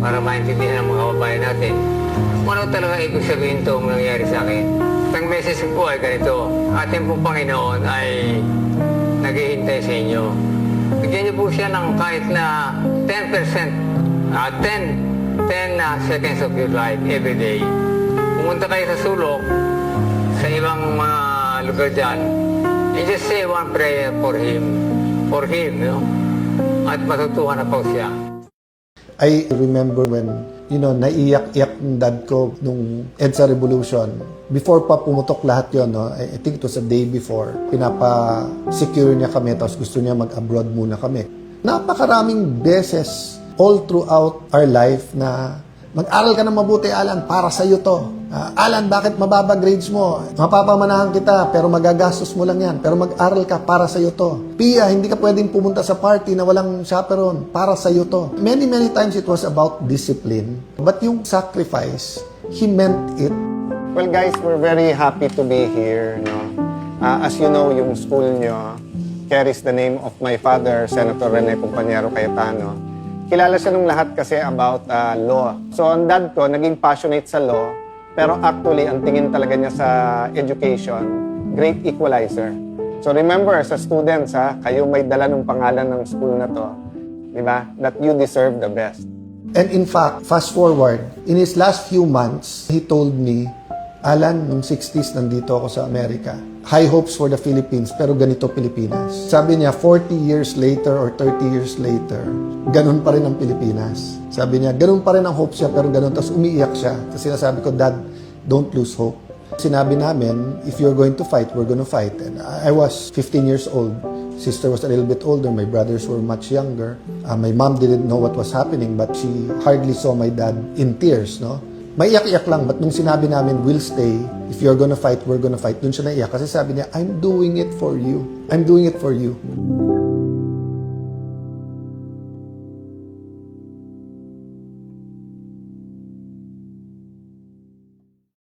para maintindihan ng mga kababayan natin kung ano talaga ibig sabihin itong nangyari sa akin. Ang message po ay ganito, ating pong Panginoon ay naghihintay sa inyo. Bigyan niyo po siya ng kahit na 10%, 10 seconds of your life every day. Pumunta kayo sa sulok, sa ibang mga lugar dyan, and just say one prayer for him, no? At matutuwa na po siya. I remember when, naiyak-iyak ng dad ko nung EDSA Revolution. Before pa pumutok lahat yon, no? I think it was a day before. Pinapa-secure niya kami, tapos gusto niya mag-abroad muna kami. Napakaraming beses all throughout our life na mag-aral ka ng mabuti, Alan, para sa'yo to. Alan, bakit mababa grades mo? Mapapamanahan kita, pero magagastos mo lang yan. Pero mag-aral ka, para sa'yo to. Pia, hindi ka pwedeng pumunta sa party na walang chaperone, para sa'yo to. Many times it was about discipline. But yung sacrifice, he meant it. Well guys, we're very happy to be here. No? As you know, yung school nyo carries the name of my father, Senator Rene Compañero Cayetano. Kilala siya nung lahat kasi about law. So ang dad ko, naging passionate sa law, pero actually, ang tingin talaga niya sa education, great equalizer. So remember, sa students, kayo may dala ng pangalan ng school na to, di ba? That you deserve the best. And in fact, fast forward, in his last few months, he told me, Alan, nung 60s, nandito ako sa Amerika. High hopes for the Philippines, pero ganito Pilipinas. Sabi niya, 40 years later or 30 years later, ganun pa rin ang Pilipinas. Sabi niya, ganun pa rin ang hopes niya, pero ganun. Tapos umiiyak siya. Tapos sinasabi ko, Dad, don't lose hope. Sinabi namin, if you're going to fight, we're going to fight. And I was 15 years old. Sister was a little bit older. My brothers were much younger. My mom didn't know what was happening, but she hardly saw my dad in tears, no? Maiyak-iyak lang, but nung sinabi namin, we'll stay, if you're gonna fight, we're gonna fight, dun siya naiyak. Kasi sabi niya, I'm doing it for you. I'm doing it for you.